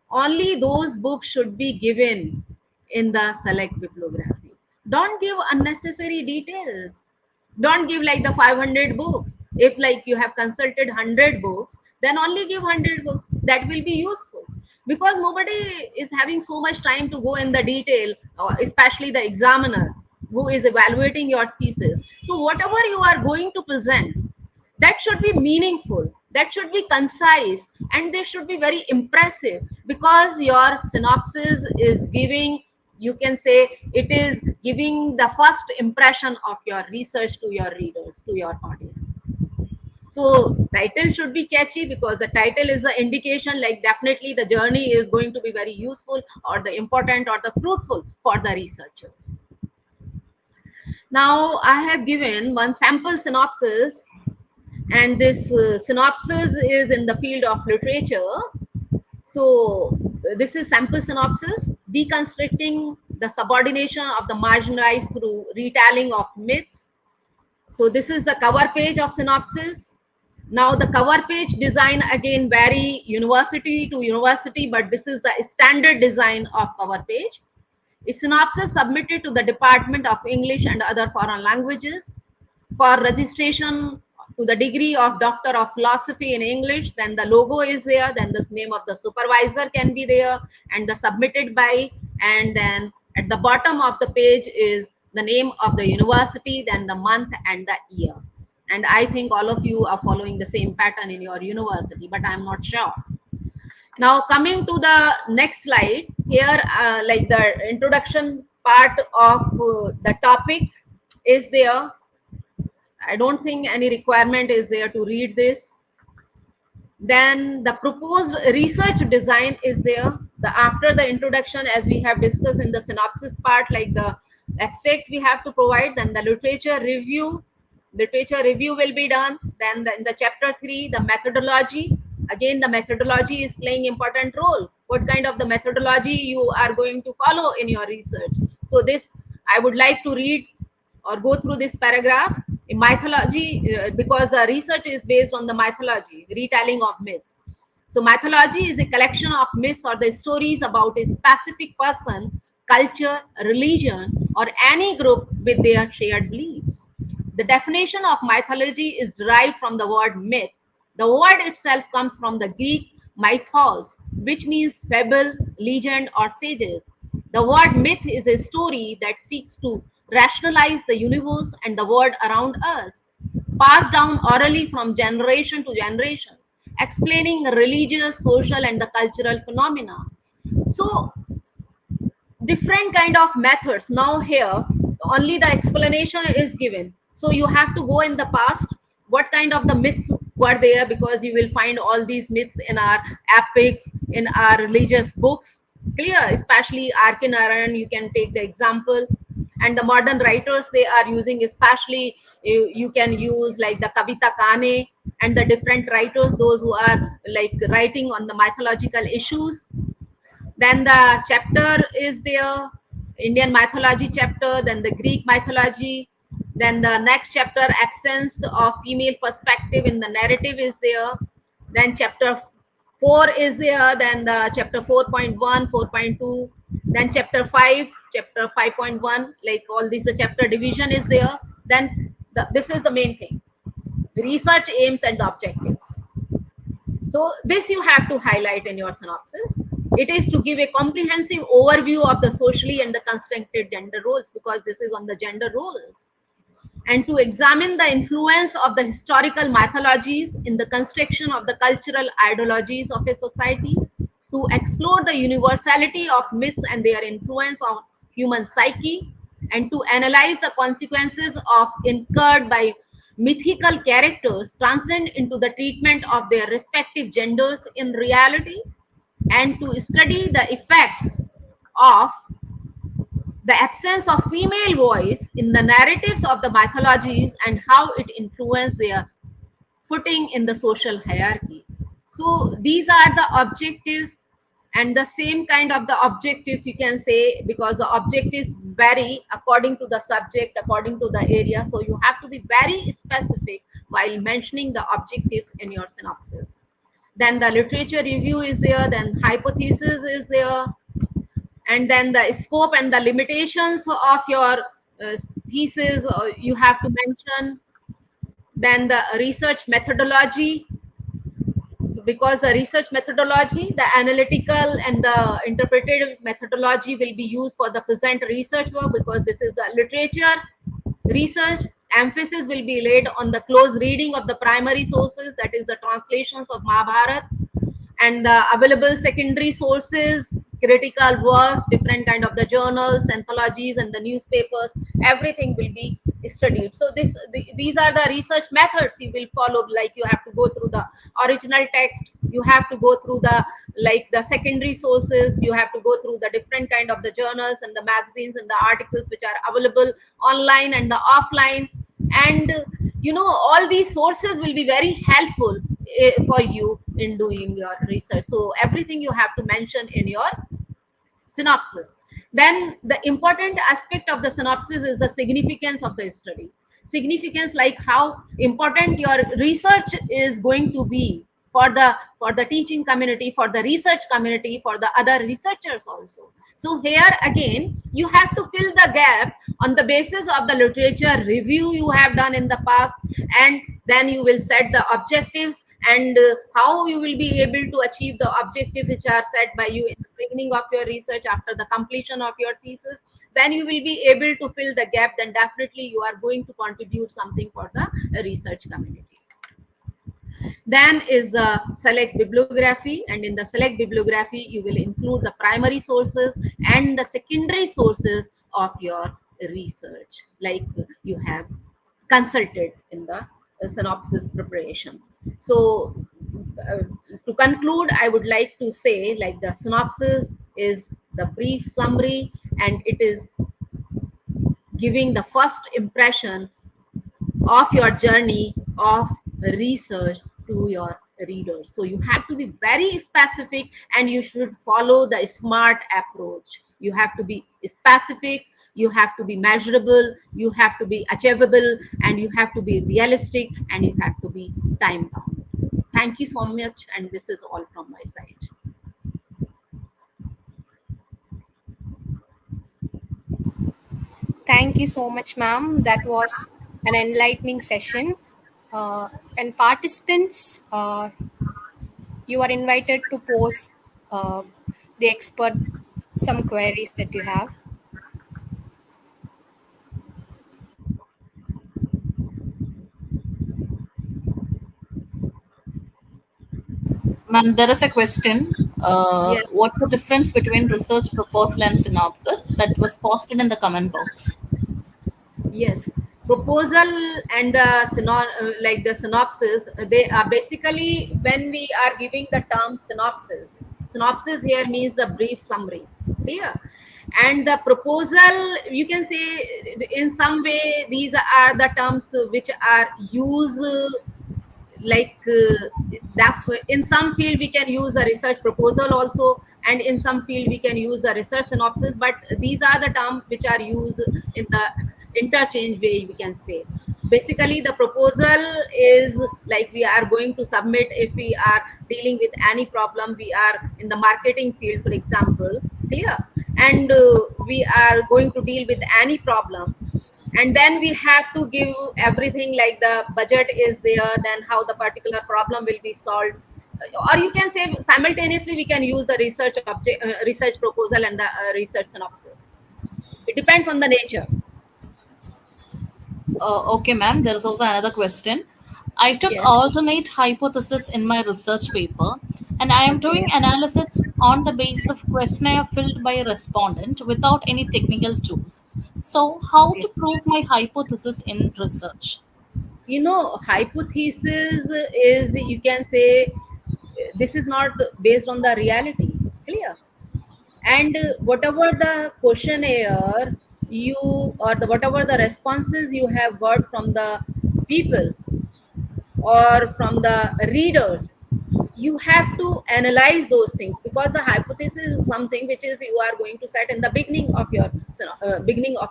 [SPEAKER 2] Only those books should be given in the select bibliography. Don't give unnecessary details. Don't give like the 500 books. If like you have consulted 100 books, then only give 100 books. That will be useful, because nobody is having so much time to go in the detail, especially the examiner who is evaluating your thesis. So whatever you are going to present, that should be meaningful, that should be concise, and they should be very impressive, because your synopsis is giving, you can say, it is giving the first impression of your research to your readers, to your audience. So title should be catchy, because the title is an indication like definitely the journey is going to be very useful or the important or the fruitful for the researchers. Now I have given one sample synopsis, and this synopsis is in the field of literature. So this is sample synopsis: deconstructing the subordination of the marginalized through retelling of myths. So this is the cover page of synopsis. Now the cover page design again vary university to university, but this is the standard design of cover page. A synopsis submitted to the Department of English and Other Foreign Languages for registration to the degree of Doctor of Philosophy in English. Then the logo is there, then the name of the supervisor can be there, and the submitted by, and then at the bottom of the page is the name of the university, then the month and the year. And I think all of you are following the same pattern in your university, but I'm not sure. Now coming to the next slide here, like the introduction part of the topic is there. I don't think any requirement is there to read this. Then the proposed research design is there. The after the introduction, as we have discussed in the synopsis part, like the abstract we have to provide, then the literature review will be done. Then in the chapter 3, the methodology, again the methodology is playing important role. What kind of the methodology you are going to follow in your research? So this I would like to read or go through this paragraph. In mythology, because the research is based on the mythology, retelling of myths. So mythology is a collection of myths or the stories about a specific person, culture, religion, or any group with their shared beliefs. The definition of mythology is derived from the word myth. The word itself comes from the Greek mythos, which means fable, legend, or sages. The word myth is a story that seeks to rationalize the universe and the world around us, passed down orally from generation to generations, explaining religious, social, and the cultural phenomena. So different kind of methods. Now here only the explanation is given, so you have to go in the past, what kind of the myths were there, because you will find all these myths in our epics, in our religious books, clear, especially Arkin, you can take the example. And the modern writers they are using, especially you can use like the Kavita Kane and the different writers, those who are like writing on the mythological issues. Then the chapter is there, Indian mythology chapter, then the Greek mythology. Then the next chapter, absence of female perspective in the narrative is there. Then chapter 4 is there. Then the chapter 4.1, 4.2. Then chapter 5, chapter 5.1, like all these, the chapter division is there. Then this is the main thing, research aims and the objectives. So this you have to highlight in your synopsis. It is to give a comprehensive overview of the socially and the constructed gender roles, because this is on the gender roles, and to examine the influence of the historical mythologies in the construction of the cultural ideologies of a society, to explore the universality of myths and their influence on human psyche, and to analyze the consequences of incurred by mythical characters transcend into the treatment of their respective genders in reality, and to study the effects of the absence of female voice in the narratives of the mythologies and how it influenced their footing in the social hierarchy. So these are the objectives, and the same kind of the objectives you can say, because the objectives vary according to the subject, according to the area. So you have to be very specific while mentioning the objectives in your synopsis. Then the literature review is there, then hypothesis is there, and then the scope and the limitations of your thesis you have to mention. Then the research methodology. So because the research methodology, the analytical and the interpretative methodology will be used for the present research work, because this is the literature research. Emphasis will be laid on the close reading of the primary sources, that is the translations of Mahabharata, and the available secondary sources, critical works, different kind of the journals, anthologies, and the newspapers, everything will be studied. So these are the research methods you will follow. Like you have to go through the original text, you have to go through the like the secondary sources, you have to go through the different kind of the journals and the magazines and the articles which are available online and the offline. And all these sources will be very helpful for you in doing your research. So everything you have to mention in your synopsis. Then the important aspect of the synopsis is the significance of the study. Significance, like how important your research is going to be for the teaching community, for the research community, for the other researchers also. So here again you have to fill the gap on the basis of the literature review you have done in the past, and then you will set the objectives, and how you will be able to achieve the objectives which are set by you in the beginning of your research after the completion of your thesis. Then you will be able to fill the gap, then definitely you are going to contribute something for the research community. Then is the select bibliography, and in the select bibliography you will include the primary sources and the secondary sources of your research, like you have consulted in the synopsis preparation. So uh, to conclude, I would like to say, like, the synopsis is the brief summary, and it is giving the first impression of your journey of research to your readers. So you have to be very specific, and you should follow the SMART approach. You have to be specific, you have to be measurable, you have to be achievable, and you have to be realistic, and you have to be time bound. Thank you so much, and this is all from my side.
[SPEAKER 3] Thank you so much, ma'am. That was an enlightening session. And participants, you are invited to pose uh, the expert some queries that you have.
[SPEAKER 1] Ma'am, there is a question.
[SPEAKER 2] Yes.
[SPEAKER 1] What's the difference between research proposal and synopsis? That was posted in the comment box.
[SPEAKER 2] Yes, proposal and like the synopsis, they are basically when we are giving the term synopsis. Synopsis here means the brief summary. Clear? And the proposal, you can say in some way these are the terms which are used like that in some field we can use a research proposal also, and in some field we can use a research synopsis, but these are the terms which are used in the interchange way, we can say. Basically the proposal is like we are going to submit if we are dealing with any problem, we are in the marketing field for example. Clear? And we are going to deal with any problem, and then we have to give everything, like the budget is there, then how the particular problem will be solved. Or you can say simultaneously we can use the research proposal and the research synopsis. It depends on the nature.
[SPEAKER 1] Okay, ma'am. There is also another question. I took
[SPEAKER 2] Yes.
[SPEAKER 1] alternate hypothesis in my research paper, and I am doing
[SPEAKER 2] Okay.
[SPEAKER 1] analysis on the basis of questionnaire filled by a respondent without any technical tools. So, how
[SPEAKER 2] Okay.
[SPEAKER 1] to prove my hypothesis in research?
[SPEAKER 2] Hypothesis is, you can say, this is not based on the reality. Clear? And whatever the questionnaire you, or the whatever the responses you have got from the people or from the readers, you have to analyze those things, because the hypothesis is something which is you are going to set in the beginning of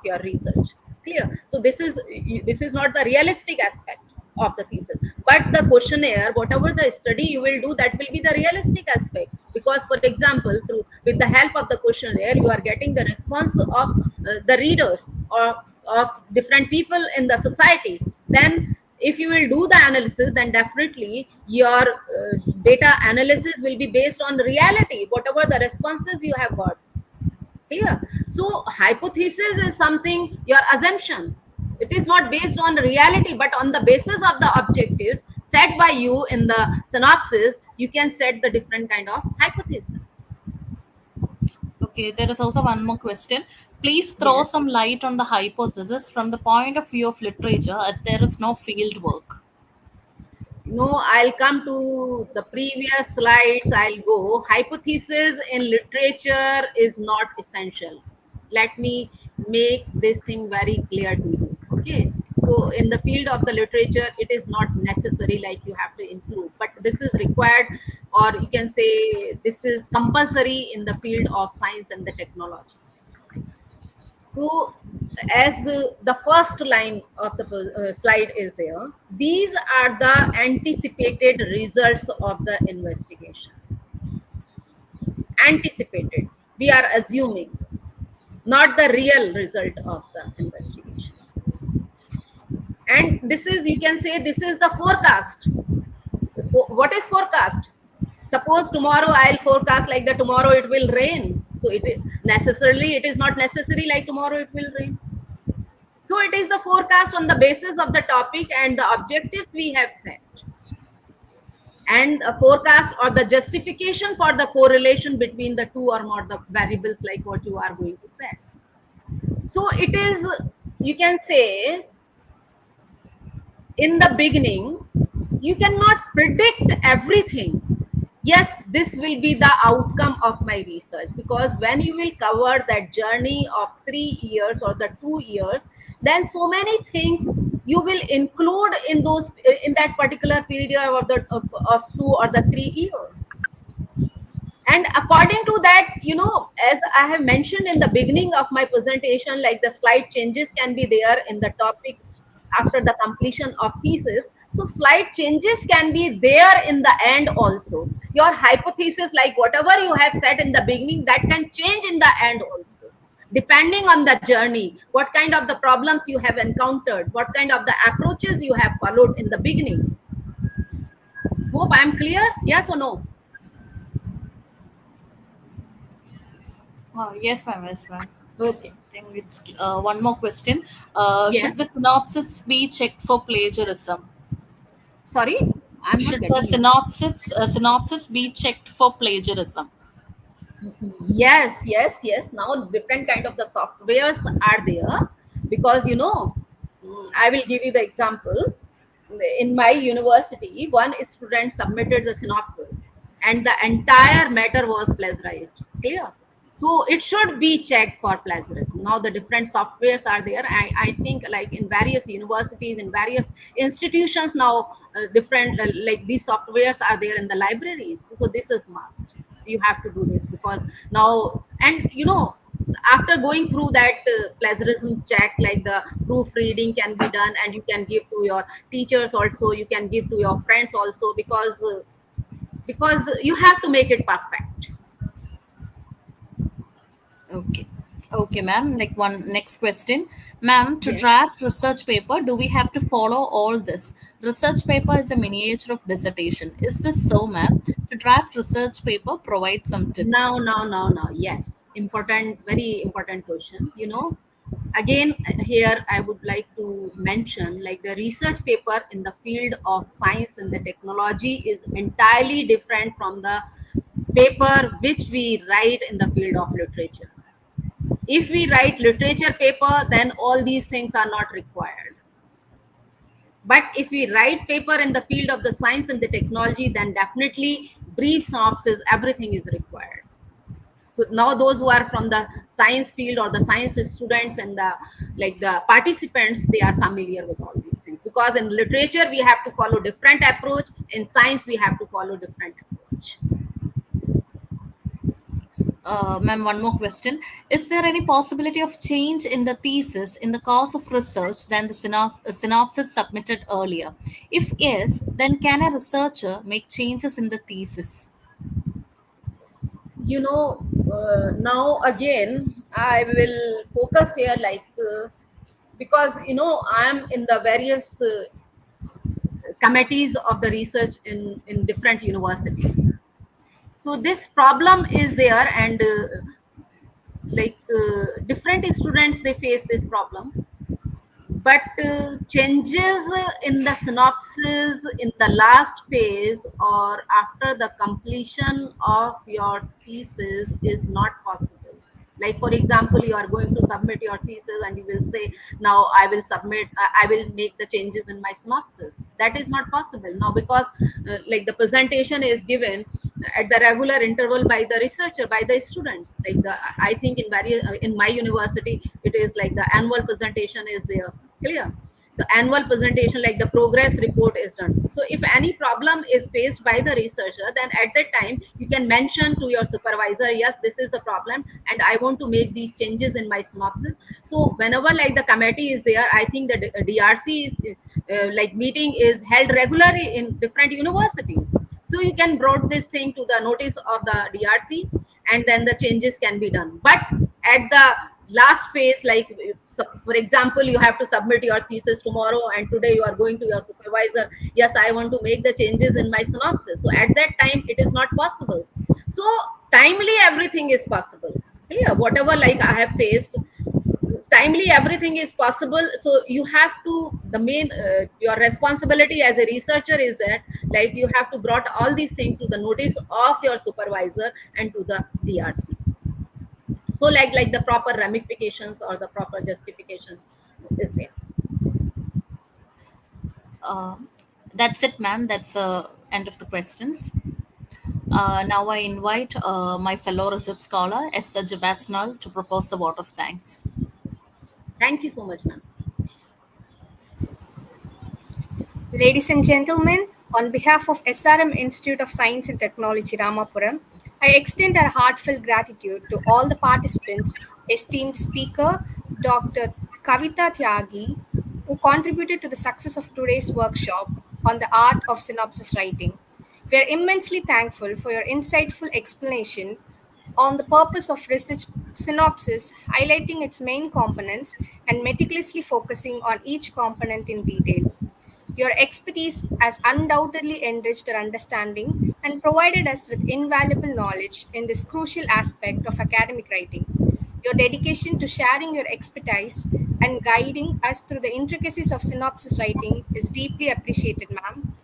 [SPEAKER 2] your research. Clear? So this is not the realistic aspect of the thesis, but the questionnaire, whatever the study you will do, that will be the realistic aspect. Because for example, through with the help of the questionnaire, you are getting the response of the readers, or of different people in the society. Then if you will do the analysis, then definitely your data analysis will be based on reality, whatever the responses you have got. Clear? So hypothesis is something, your assumption. It is not based on reality, but on the basis of the objectives set by you in the synopsis, you can set the different kind of hypothesis.
[SPEAKER 1] Okay, there is also one more question. Please throw
[SPEAKER 2] Yes.
[SPEAKER 1] some light on the hypothesis from the point of view of literature, as there is no field work.
[SPEAKER 2] No, I'll come to the previous slides. I'll go. Hypothesis in literature is not essential. Let me make this thing very clear to you. Okay. So, in the field of the literature, it is not necessary like you have to include, but this is required, or you can say this is compulsory in the field of science and the technology. So, as the first line of the slide is there, these are the anticipated results of the investigation. Anticipated. We are assuming, not the real result of the investigation. And this is, you can say, this is the forecast. What is forecast? Suppose tomorrow I'll forecast like that tomorrow it will rain. So necessarily, it is not necessary like tomorrow it will rain. So it is the forecast on the basis of the topic and the objectives we have set, and a forecast or the justification for the correlation between the two or more the variables like what you are going to set. So it is, you can say, in the beginning, you cannot predict everything. Yes, this will be the outcome of my research, because when you will cover that journey of 3 years or the 2 years, then so many things you will include in those, in that particular period of 2 or the 3 years. And according to that, as I have mentioned in the beginning of my presentation, like the slide changes can be there in the topic after the completion of thesis. So slide changes can be there in the end also. Your hypothesis, like whatever you have said in the beginning, that can change in the end also, depending on the journey, what kind of the problems you have encountered, what kind of the approaches you have followed in the beginning. Hope I am clear. Yes or no?
[SPEAKER 1] Yes, ma'am. Yes, ma'am.
[SPEAKER 2] Okay.
[SPEAKER 1] I think it's one more question.
[SPEAKER 2] Yes.
[SPEAKER 1] Should the synopsis be checked for plagiarism?
[SPEAKER 2] Sorry, I'm not
[SPEAKER 1] Should the
[SPEAKER 2] getting you.
[SPEAKER 1] synopsis be checked for plagiarism?
[SPEAKER 2] Yes, yes, yes. Now different kind of the softwares are there, because I will give you the example. In my university, one student submitted the synopsis, and the entire matter was plagiarized. Clear? So it should be checked for plagiarism. Now the different softwares are there. I think like in various universities, in various institutions now, different like these softwares are there in the libraries. So this is must. You have to do this, because now, and after going through that plagiarism check, like the proofreading can be done, and you can give to your teachers also, you can give to your friends also, because you have to make it perfect.
[SPEAKER 1] Okay. Okay, ma'am. Like one next question. Ma'am, to
[SPEAKER 2] Yes.
[SPEAKER 1] draft research paper, do we have to follow all this? Research paper is a miniature of dissertation. Is this so, ma'am? To draft research paper, provide some tips.
[SPEAKER 2] Now, yes, important, very important question. Again, here I would like to mention, like the research paper in the field of science and the technology is entirely different from the paper which we write in the field of literature. If we write literature paper, then all these things are not required. But if we write paper in the field of the science and the technology, then definitely brief synopsis, everything is required. So now those who are from the science field or the science students and the like the participants, they are familiar with all these things, because in literature we have to follow different approach, in science we have to follow different approach.
[SPEAKER 1] Ma'am, one more question. Is there any possibility of change in the thesis in the course of research than the synopsis submitted earlier? If yes, then can a researcher make changes in the thesis?
[SPEAKER 2] You know, now again I will focus here, like because I am in the various committees of the research in different universities. So this problem is there, and different students, they face this problem. But changes in the synopsis in the last phase or after the completion of your thesis is not possible. Like for example, you are going to submit your thesis and you will say, now I will submit, I will make the changes in my synopsis. That is not possible now, because like the presentation is given at the regular interval by the researcher, by the students. Like the, I think in various in my university it is like the annual presentation is there, clear. The annual presentation, like the progress report is done. So if any problem is faced by the researcher, then at that time you can mention to your supervisor, yes, this is the problem and I want to make these changes in my synopsis. So whenever like the committee is there, I think the DRC is like meeting is held regularly in different universities. So you can brought this thing to the notice of the DRC, and then the changes can be done. But at the last phase, like for example, you have to submit your thesis tomorrow and today you are going to your supervisor, yes, I want to make the changes in my synopsis. So at that time it is not possible. So timely everything is possible, clear. Whatever like I have faced, timely everything is possible. So you have to, the main your responsibility as a researcher is that, like, you have to brought all these things to the notice of your supervisor and to the DRC. So like the proper ramifications or the proper justification is there.
[SPEAKER 1] Uh, that's it, ma'am. That's end of the questions. Now I invite my fellow research scholar, Esther Jabasnal, to propose a vote of thanks.
[SPEAKER 2] Thank you so much, ma'am.
[SPEAKER 3] Ladies and gentlemen, on behalf of SRM Institute of Science and Technology, Ramapuram, I extend our heartfelt gratitude to all the participants, esteemed speaker, Dr. Kavita Tyagi, who contributed to the success of today's workshop on the art of synopsis writing. We are immensely thankful for your insightful explanation on the purpose of research synopsis, highlighting its main components and meticulously focusing on each component in detail. Your expertise has undoubtedly enriched our understanding and provided us with invaluable knowledge in this crucial aspect of academic writing. Your dedication to sharing your expertise and guiding us through the intricacies of synopsis writing is deeply appreciated, ma'am.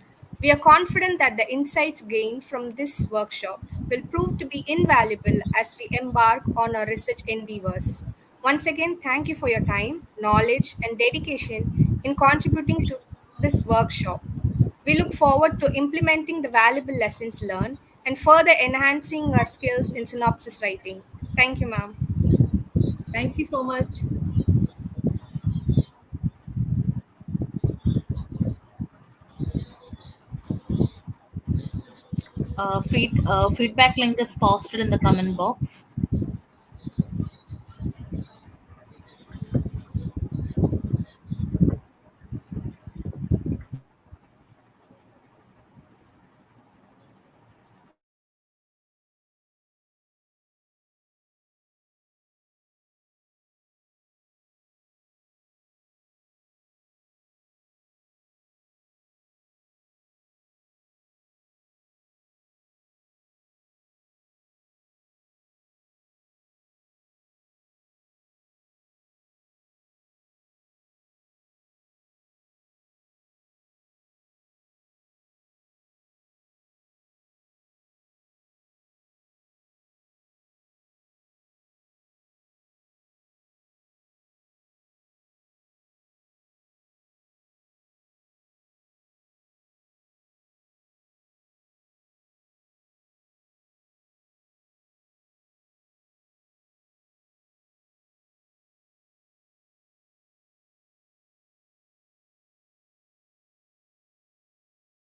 [SPEAKER 3] We are confident that the insights gained from this workshop will prove to be invaluable as we embark on our research endeavors. Once again, thank you for your time, knowledge, and dedication in contributing to this workshop. We look forward to implementing the valuable lessons learned and further enhancing our skills in synopsis writing. Thank you, ma'am.
[SPEAKER 2] Thank you so much.
[SPEAKER 1] Feedback link is posted in the comment box.